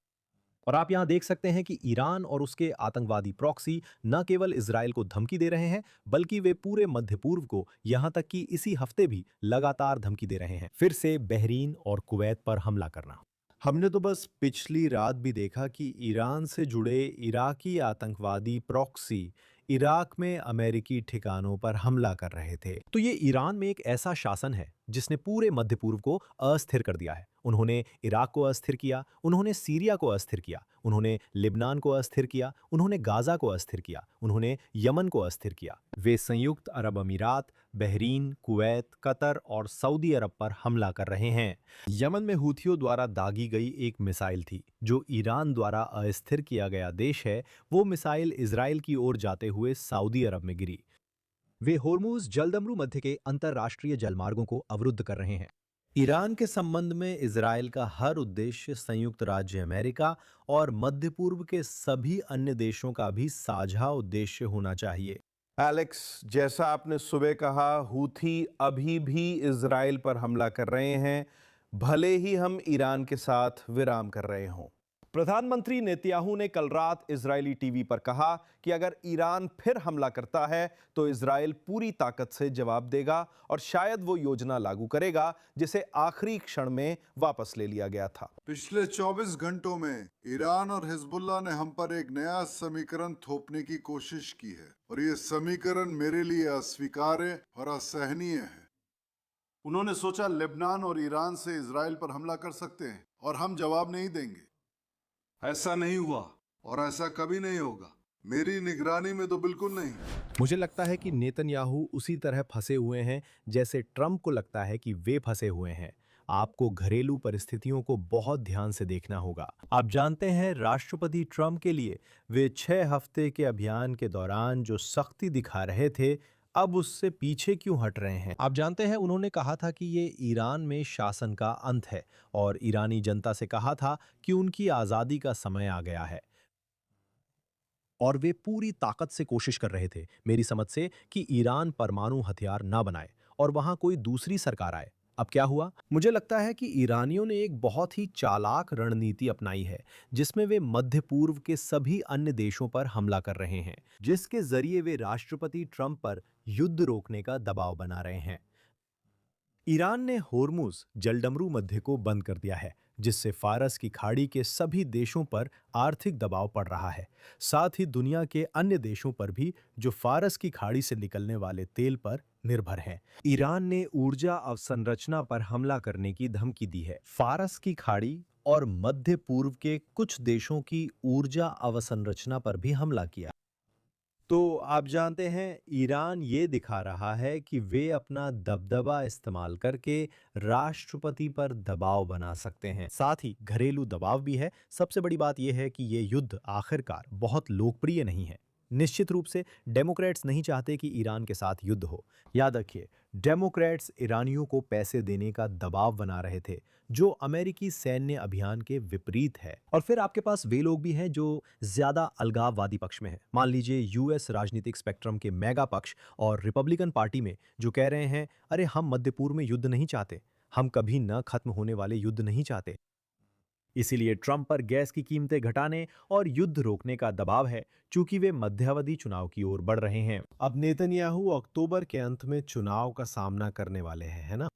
और आप यहां देख सकते हैं कि ईरान और उसके आतंकवादी प्रॉक्सी न केवल इजराइल को धमकी दे रहे हैं, बल्कि वे पूरे मध्य पूर्व को, यहां तक कि इसी हफ्ते भी लगातार धमकी दे रहे हैं, फिर से बहरीन और कुवैत पर हमला करना। हमने तो बस पिछली रात भी देखा कि ईरान से जुड़े इराकी आतंकवादी प्रॉक्सी इराक में अमेरिकी ठिकानों पर हमला कर रहे थे। तो ये ईरान में एक ऐसा शासन है जिसने पूरे मध्य पूर्व को अस्थिर कर दिया है। उन्होंने इराक को अस्थिर किया, उन्होंने सीरिया को अस्थिर किया, उन्होंने लिबनान को अस्थिर किया, उन्होंने गाजा को अस्थिर किया, उन्होंने यमन को अस्थिर किया। वे संयुक्त अरब अमीरात, बहरीन, कुवैत, कतर और सऊदी अरब पर हमला कर रहे हैं। यमन में हूथियों द्वारा दागी गई एक मिसाइल थी जो ईरान द्वारा अस्थिर किया गया देश है। वो मिसाइल इजराइल की ओर जाते हुए सऊदी अरब में गिरी। वे होर्मुज जलदमरू मध्य के अंतरराष्ट्रीय जलमार्गों को अवरुद्ध कर रहे हैं। ईरान के संबंध में इजराइल का हर उद्देश्य संयुक्त राज्य अमेरिका और मध्य पूर्व के सभी अन्य देशों का भी साझा उद्देश्य होना चाहिए। एलेक्स, जैसा आपने सुबह कहा, हूथी अभी भी इजराइल पर हमला कर रहे हैं, भले ही हम ईरान के साथ विराम कर रहे हों। प्रधानमंत्री नेतन्याहू ने कल रात इजरायली टीवी पर कहा कि अगर ईरान फिर हमला करता है तो इजरायल पूरी ताकत से जवाब देगा और शायद वो योजना लागू करेगा जिसे आखिरी क्षण में वापस ले लिया गया था। पिछले 24 घंटों में ईरान और हिजबुल्लाह ने हम पर एक नया समीकरण थोपने की कोशिश की है और ये समीकरण मेरे लिए अस्वीकार्य और असहनीय है। उन्होंने सोचा लेबनान और ईरान से इजरायल पर हमला कर सकते हैं और हम जवाब नहीं देंगे। ऐसा नहीं हुआ और ऐसा कभी नहीं होगा। मेरी निगरानी में तो बिल्कुल नहीं। मुझे लगता है कि नेतन्याहू उसी तरह फंसे हुए हैं जैसे ट्रंप को लगता है कि वे फंसे हुए हैं। आपको घरेलू परिस्थितियों को बहुत ध्यान से देखना होगा। आप जानते हैं राष्ट्रपति ट्रंप के लिए वे 6 हफ्ते के अभियान के दौरान जो सख्ती दिखा रहे थे अब उससे पीछे क्यों हट रहे हैं। आप जानते हैं उन्होंने कहा था कि ये ईरान में शासन का अंत है और ईरानी जनता से कहा था कि उनकी आज़ादी का समय आ गया है और वे पूरी ताकत से कोशिश कर रहे थे मेरी समझ से कि ईरान परमाणु हथियार ना बनाए और वहां कोई दूसरी सरकार आए। अब क्या हुआ? मुझे लगता है कि ईरानियों ने एक बहुत ही चालाक रणनीति अपनाई है जिसमें वे मध्य पूर्व के सभी अन्य देशों पर हमला कर रहे हैं जिसके जरिए वे राष्ट्रपति ट्रंप पर युद्ध रोकने का दबाव बना रहे हैं। ईरान ने होर्मुज जलडमरू मध्य को बंद कर दिया है जिससे फारस की खाड़ी के सभी देशों पर आर्थिक दबाव पड़ रहा है, साथ ही दुनिया के अन्य देशों पर भी जो फारस की खाड़ी से निकलने वाले तेल पर निर्भर हैं। ईरान ने ऊर्जा अवसंरचना पर हमला करने की धमकी दी है। फारस की खाड़ी और मध्य पूर्व के कुछ देशों की ऊर्जा अवसंरचना पर भी हमला किया। तो आप जानते हैं ईरान ये दिखा रहा है कि वे अपना दबदबा इस्तेमाल करके राष्ट्रपति पर दबाव बना सकते हैं। साथ ही घरेलू दबाव भी है। सबसे बड़ी बात यह है कि ये युद्ध आखिरकार बहुत लोकप्रिय नहीं है। निश्चित रूप से डेमोक्रेट्स नहीं चाहते कि ईरान के साथ युद्ध हो। याद रखिए, डेमोक्रेट्स ईरानियों को पैसे देने का दबाव बना रहे थे जो अमेरिकी सैन्य अभियान के विपरीत है। और फिर आपके पास वे लोग भी हैं जो ज्यादा अलगाववादी पक्ष में हैं। मान लीजिए यूएस राजनीतिक स्पेक्ट्रम के मेगा पक्ष और रिपब्लिकन पार्टी में जो कह रहे हैं अरे हम मध्य पूर्व में युद्ध नहीं चाहते, हम कभी न खत्म होने वाले युद्ध नहीं चाहते। इसीलिए ट्रंप पर गैस की कीमतें घटाने और युद्ध रोकने का दबाव है चूंकि वे मध्यावधि चुनाव की ओर बढ़ रहे हैं। अब नेतन्याहू अक्टूबर के अंत में चुनाव का सामना करने वाले हैं, है ना?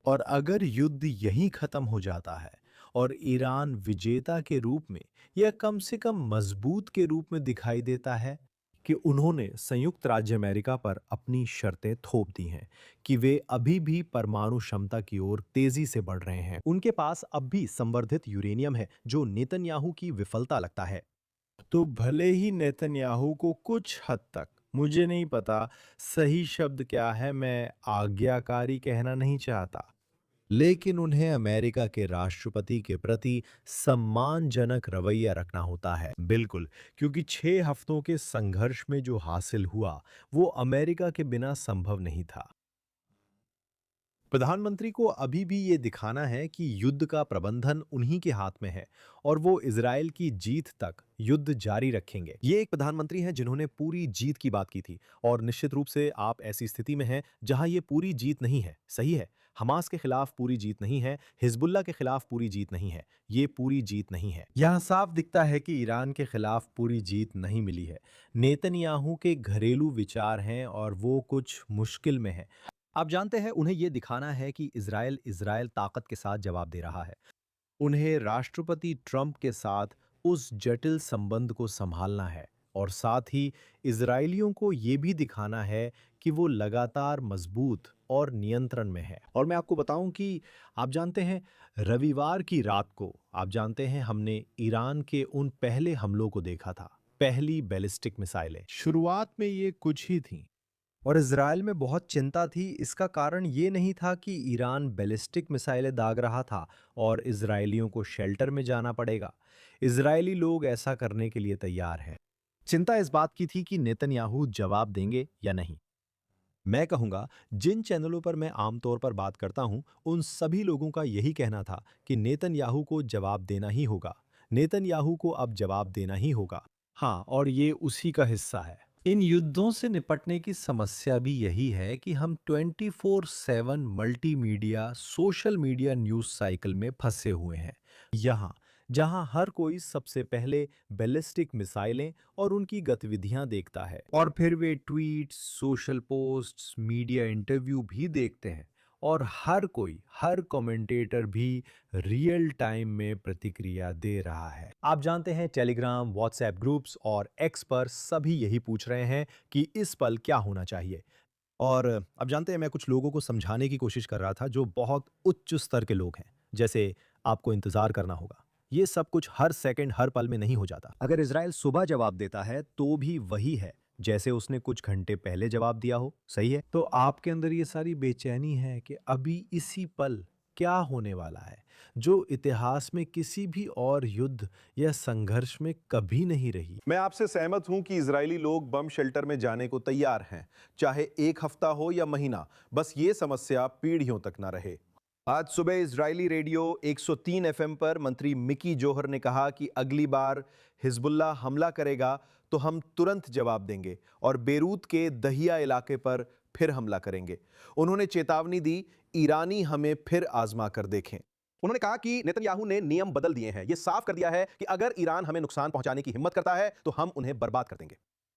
और अगर युद्ध यहीं खत्म हो जाता है और ईरान विजेता के रूप में या कम से कम मजबूत के रूप में दिखाई देता है कि उन्होंने संयुक्त राज्य अमेरिका पर अपनी शर्तें थोप दी हैं कि वे अभी भी परमाणु क्षमता की ओर तेजी से बढ़ रहे हैं। उनके पास अब भी संवर्धित यूरेनियम है जो नेतन्याहू की विफलता लगता है। तो भले ही नेतन्याहू को कुछ हद तक, मुझे नहीं पता सही शब्द क्या है, मैं आज्ञाकारी कहना नहीं चाहता, लेकिन उन्हें अमेरिका के राष्ट्रपति के प्रति सम्मानजनक रवैया रखना होता है। बिल्कुल, क्योंकि 6 हफ्तों के संघर्ष में जो हासिल हुआ वो अमेरिका के बिना संभव नहीं था। प्रधानमंत्री को अभी भी ये दिखाना है कि युद्ध का प्रबंधन उन्हीं के हाथ में है और वो इजरायल की जीत तक युद्ध जारी रखेंगे। ये एक प्रधानमंत्री हैं जिन्होंने पूरी जीत की बात की थी और निश्चित रूप से आप ऐसी स्थिति में हैं जहां ये पूरी जीत नहीं है। सही है, हमास के खिलाफ पूरी जीत नहीं है, हिजबुल्लाह के खिलाफ पूरी जीत नहीं है, ये पूरी जीत नहीं है। यहां साफ दिखता है कि ईरान के खिलाफ पूरी जीत नहीं मिली है। नेतन्याहू के घरेलू विचार हैं और वो कुछ मुश्किल में है। आप जानते हैं उन्हें यह दिखाना है कि इजरायल ताकत के साथ जवाब दे रहा है। उन्हें राष्ट्रपति ट्रंप के साथ उस जटिल संबंध को संभालना है और साथ ही इजरायलियों को यह भी दिखाना है कि वो लगातार मजबूत और नियंत्रण में है। और मैं आपको बताऊं कि आप जानते हैं रविवार की रात को आप जानते हैं हमने ईरान के उन पहले हमलों को देखा था, पहली बैलिस्टिक मिसाइलें। शुरुआत में ये कुछ ही थीं और इजरायल में बहुत चिंता थी। इसका कारण ये नहीं था कि ईरान बैलिस्टिक मिसाइलें दाग रहा था और इजरायलियों को शेल्टर में जाना पड़ेगा। इजरायली लोग ऐसा करने के लिए तैयार हैं। चिंता इस बात की थी कि नेतन्याहू जवाब देंगे या नहीं। मैं कहूंगा जिन चैनलों पर मैं आमतौर पर बात करता हूं उन सभी लोगों का यही कहना था कि नेतन्याहू को जवाब देना ही होगा, नेतन्याहू को अब जवाब देना ही होगा। हाँ, और ये उसी का हिस्सा है। इन युद्धों से निपटने की समस्या भी यही है कि हम 24/7 multimedia social media news cycle में फंसे हुए हैं। यहाँ जहां हर कोई सबसे पहले बैलिस्टिक मिसाइलें और उनकी गतिविधियां देखता है और फिर वे tweets, social posts, media interview भी देखते हैं और हर कोई, हर कमेंटेटर भी रियल टाइम में प्रतिक्रिया दे रहा है। आप जानते हैं टेलीग्राम, व्हाट्सएप ग्रुप्स और एक्स पर सभी यही पूछ रहे हैं कि इस पल क्या होना चाहिए। और अब जानते हैं, मैं कुछ लोगों को समझाने की कोशिश कर रहा था जो बहुत उच्च स्तर के लोग हैं, जैसे आपको इंतजार करना होगा। ये सब कुछ हर सेकंड, हर पल में नहीं हो जाता। अगर इजराइल सुबह जवाब देता है तो भी वही है जैसे उसने कुछ घंटे पहले जवाब दिया हो। सही है? तो आपके अंदर ये सारी बेचैनी है कि अभी इसी पल क्या होने वाला है, जो इतिहास में किसी भी और युद्ध या संघर्ष में कभी नहीं रही। मैं आपसे सहमत हूं कि इजरायली लोग बम शेल्टर में जाने को तैयार हैं, चाहे एक हफ्ता हो या महीना, बस ये समस्या पीढ़ियों तक ना रहे। आज सुबह इजरायली रेडियो 103 एफएम पर मंत्री मिकी जोहर ने कहा कि अगली बार हिजबुल्लाह हमला करेगा तो हम तुरंत जवाब देंगे और बेरूत के दहिया इलाके पर फिर हमला करेंगे। उन्होंने चेतावनी दी, ईरानी हमें फिर आजमा कर देखें। उन्होंने कहा कि नेतन्याहू ने नियम बदल दिए हैं। ये साफ कर दिया है कि अगर ईरान हमें नुकसान पहुंचाने की हिम्मत करता है तो हम उन्हें बर्बाद कर देंगे।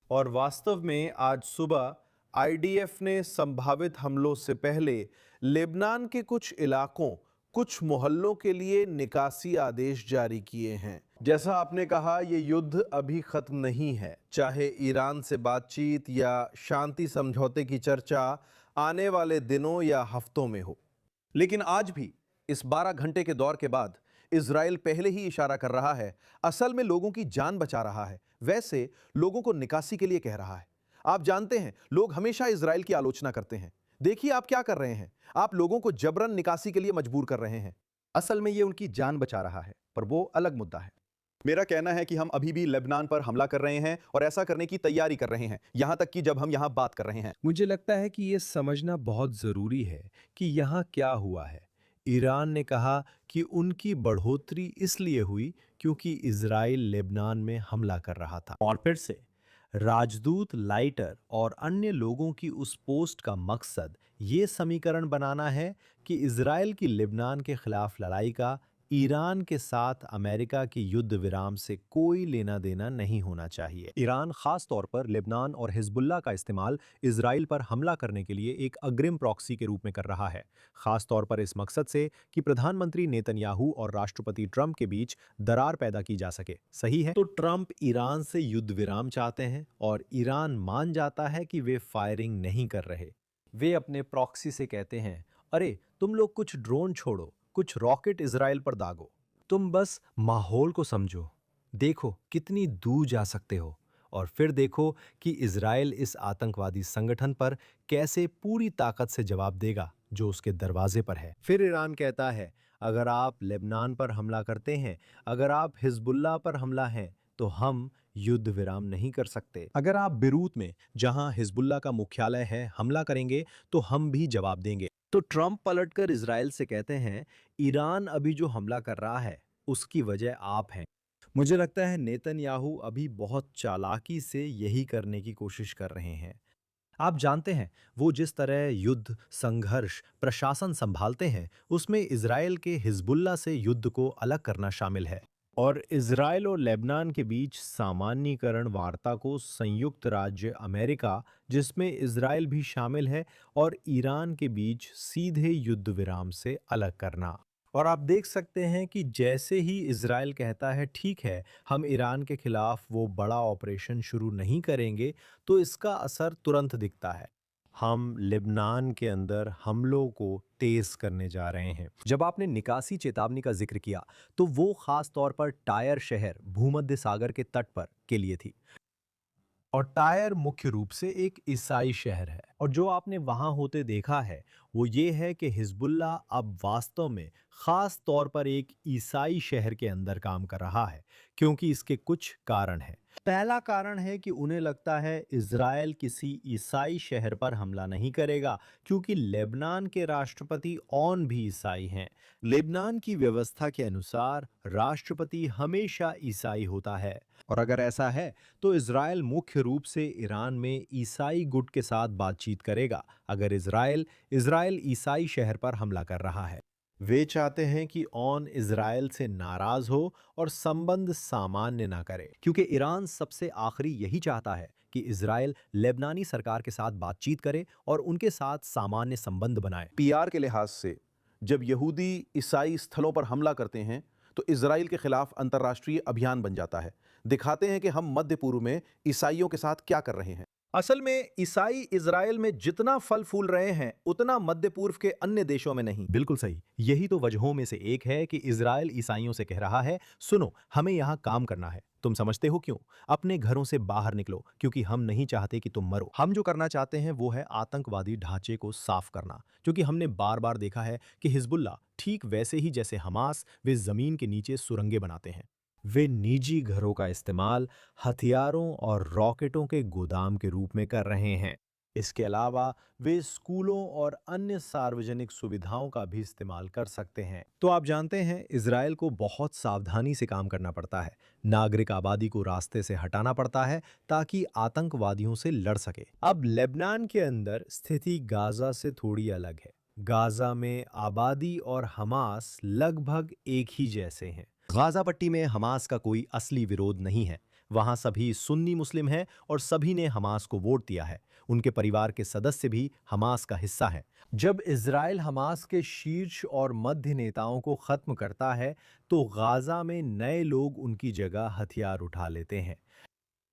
और वास्तव में आज सुबह आईडीएफ ने संभावित हमलों से पहले लेबनान के कुछ इलाकों, कुछ मोहल्लों के लिए निकासी आदेश जारी किए हैं। जैसा आपने कहा, ये युद्ध अभी खत्म नहीं है। चाहे ईरान से बातचीत या शांति समझौते की चर्चा आने वाले दिनों या हफ्तों में हो, लेकिन आज भी इस 12 घंटे के दौर के बाद इजराइल पहले ही इशारा कर रहा है, असल में लोगों की जान बचा रहा है, वैसे लोगों को निकासी के लिए कह रहा है। आप जानते हैं, लोग हमेशा इजराइल की आलोचना करते हैं। देखिए आप क्या कर रहे हैं, आप लोगों को जबरन निकासी के लिए मजबूर कर रहे हैं। असल में ये उनकी जान बचा रहा है, पर वो अलग मुद्दा है। मेरा कहना है कि हम अभी भी लेबनान पर हमला कर रहे हैं और ऐसा करने की तैयारी कर रहे हैं, यहां तक कि जब हम यहां बात कर रहे हैं। मुझे लगता है कि ये समझना बहुत जरूरी है कि यहाँ क्या हुआ है। ईरान ने कहा कि उनकी बढ़ोतरी इसलिए हुई क्योंकि इजराइल लेबनान में हमला कर रहा था। और फिर से राजदूत लाइटर और अन्य लोगों की उस पोस्ट का मकसद ये समीकरण बनाना है कि इजराइल की लेबनान के खिलाफ लड़ाई का ईरान के साथ अमेरिका की युद्ध विराम से कोई लेना देना नहीं होना चाहिए। ईरान खास तौर पर लेबनान और हिजबुल्लाह का इस्तेमाल इजराइल पर हमला करने के लिए एक अग्रिम प्रॉक्सी के रूप में कर रहा है, खास तौर पर इस मकसद से कि प्रधानमंत्री नेतन्याहू और राष्ट्रपति ट्रंप के बीच दरार पैदा की जा सके। सही है? तो ट्रंप ईरान से युद्ध विराम चाहते हैं और ईरान मान जाता है कि वे फायरिंग नहीं कर रहे। वे अपने प्रॉक्सी से कहते हैं, अरे तुम लोग कुछ ड्रोन छोड़ो, कुछ रॉकेट इजराइल पर दागो, तुम बस माहौल को समझो, देखो कितनी दूर जा सकते हो, और फिर देखो कि इजराइल इस आतंकवादी संगठन पर कैसे पूरी ताकत से जवाब देगा जो उसके दरवाजे पर है। फिर ईरान कहता है, अगर आप लेबनान पर हमला करते हैं, अगर आप हिजबुल्लाह पर हमला हैं, तो हम युद्ध विराम नहीं कर सकते। अगर आप बेरूत में, जहां हिजबुल्लाह का मुख्यालय है, हमला करेंगे तो हम भी जवाब देंगे। तो ट्रंप पलटकर इजराइल से कहते हैं, ईरान अभी जो हमला कर रहा है उसकी वजह आप हैं। मुझे लगता है नेतन्याहू अभी बहुत चालाकी से यही करने की कोशिश कर रहे हैं। आप जानते हैं, वो जिस तरह युद्ध, संघर्ष, प्रशासन संभालते हैं, उसमें इजराइल के हिजबुल्लाह से युद्ध को अलग करना शामिल है। और इजराइल और लेबनान के बीच सामान्यीकरण वार्ता को संयुक्त राज्य अमेरिका, जिसमें इजराइल भी शामिल है, और ईरान के बीच सीधे युद्ध विराम से अलग करना। और आप देख सकते हैं कि जैसे ही इजराइल कहता है ठीक है, हम ईरान के खिलाफ वो बड़ा ऑपरेशन शुरू नहीं करेंगे, तो इसका असर तुरंत दिखता है। हम लेबनान के अंदर हमलों को तेज करने जा रहे हैं। जब आपने निकासी चेतावनी का जिक्र किया तो वो खास तौर पर टायर शहर भूमध्य सागर के तट पर के लिए थी, और टायर मुख्य रूप से एक ईसाई शहर है। और जो आपने वहां होते देखा है वो ये है कि हिजबुल्लाह अब वास्तव में खास तौर पर एक ईसाई शहर के अंदर काम कर रहा है, क्योंकि इसके कुछ कारण हैं। पहला कारण है कि उन्हें लगता है इजराइल किसी ईसाई शहर पर हमला नहीं करेगा, क्योंकि लेबनान के राष्ट्रपति ऑन भी ईसाई हैं। लेबनान की व्यवस्था के अनुसार राष्ट्रपति हमेशा ईसाई होता है, और अगर ऐसा है तो इजराइल मुख्य रूप से ईरान में ईसाई गुट के साथ बातचीत करेगा अगर इजराइल ईसाई शहर पर हमला कर रहा है। वे चाहते हैं कि ऑन इजराइल से नाराज हो और संबंध सामान्य ना करे, क्योंकि ईरान सबसे आखिरी यही चाहता है कि इजराइल लेबनानी सरकार के साथ बातचीत करे और उनके साथ सामान्य संबंध बनाए। पीआर के लिहाज से जब यहूदी ईसाई स्थलों पर हमला करते हैं तो इजराइल के खिलाफ अंतर्राष्ट्रीय अभियान बन जाता है। दिखाते हैं कि हम मध्य पूर्व में ईसाइयों के साथ क्या कर रहे हैं। असल में ईसाई इजराइल में जितना फल फूल रहे हैं उतना मध्य पूर्व के अन्य देशों में नहीं। बिल्कुल सही। यही तो वजहों में से एक है कि इजराइल ईसाइयों से कह रहा है, सुनो, हमें यहाँ काम करना है। तुम समझते हो क्यों? अपने घरों से बाहर निकलो, क्योंकि हम नहीं चाहते कि तुम मरो। हम जो करना चाहते हैं वो है आतंकवादी ढांचे को साफ करना, क्योंकि हमने बार बार देखा है कि हिजबुल्लाह ठीक वैसे ही जैसे हमास वे जमीन के नीचे सुरंगें बनाते हैं। वे निजी घरों का इस्तेमाल हथियारों और रॉकेटों के गोदाम के रूप में कर रहे हैं। इसके अलावा वे स्कूलों और अन्य सार्वजनिक सुविधाओं का भी इस्तेमाल कर सकते हैं। तो आप जानते हैं, इजराइल को बहुत सावधानी से काम करना पड़ता है। नागरिक आबादी को रास्ते से हटाना पड़ता है ताकि आतंकवादियों से लड़ सके। अब लेबनान के अंदर स्थिति गाजा से थोड़ी अलग है। गाजा में आबादी और हमास लगभग एक ही जैसे हैं। गाजा पट्टी में हमास का कोई असली विरोध नहीं है। वहां सभी सुन्नी मुस्लिम हैं और सभी ने हमास को वोट दिया है। उनके परिवार के सदस्य भी हमास का हिस्सा हैं। जब इजराइल हमास के शीर्ष और मध्य नेताओं को खत्म करता है तो गाजा में नए लोग उनकी जगह हथियार उठा लेते हैं।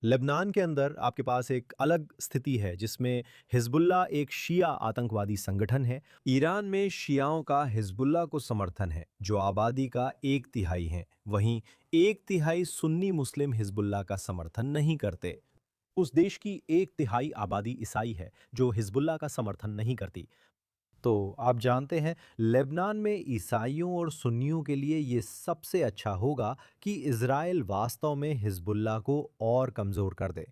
लेबनान के अंदर आपके पास एक अलग स्थिति है जिसमें हिजबुल्लाह एक शिया आतंकवादी संगठन है। ईरान में शियाओं का हिजबुल्लाह को समर्थन है, जो आबादी का 1/3 है। वहीं 1/3 सुन्नी मुस्लिम हिजबुल्लाह का समर्थन नहीं करते। उस देश की 1/3 आबादी ईसाई है जो हिजबुल्लाह का समर्थन नहीं करती। तो आप जानते हैं, लेबनान में ईसाइयों और सुन्नियों के लिए ये सबसे अच्छा होगा कि इजराइल वास्तव में हिजबुल्लाह को और कमजोर कर दे।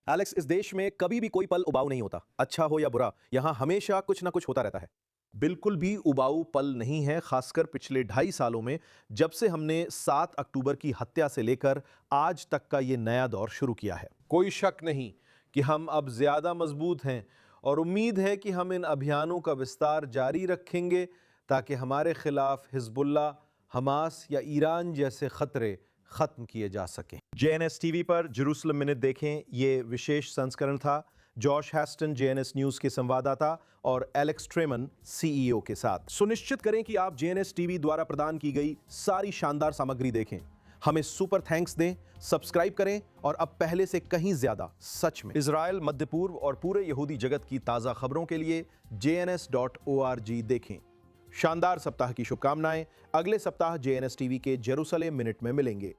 एलेक्स, इस देश में कभी भी कोई पल उबाऊ नहीं होता, अच्छा हो या बुरा। यहाँ हमेशा कुछ ना कुछ होता रहता है। बिल्कुल भी उबाऊ पल नहीं है, खासकर पिछले 2.5 सालों में, जब से हमने 7 अक्टूबर की हत्या से लेकर आज तक का ये नया दौर शुरू किया है। कोई शक नहीं कि हम अब ज्यादा मजबूत हैं और उम्मीद है कि हम इन अभियानों का विस्तार जारी रखेंगे ताकि हमारे खिलाफ हिजबुल्लाह, हमास या ईरान जैसे खतरे खत्म किए जा सकें। JNS टीवी पर जेरूसलम मिनट देखें। ये विशेष संस्करण था जॉश हैस्टन JNS न्यूज़ के संवाददाता और एलेक्स ट्रेमन CEO के साथ। सुनिश्चित करें कि आप JNS टीवी द्वारा प्रदान की गई सारी शानदार सामग्री देखें। हमें सुपर थैंक्स दें, सब्सक्राइब करें और अब पहले से कहीं ज्यादा सच में इजराइल, मध्य पूर्व और पूरे यहूदी जगत की ताज़ा खबरों के लिए jns.org देखें। शानदार सप्ताह की शुभकामनाएं। अगले सप्ताह JNS टीवी के जेरूसलम मिनट में मिलेंगे।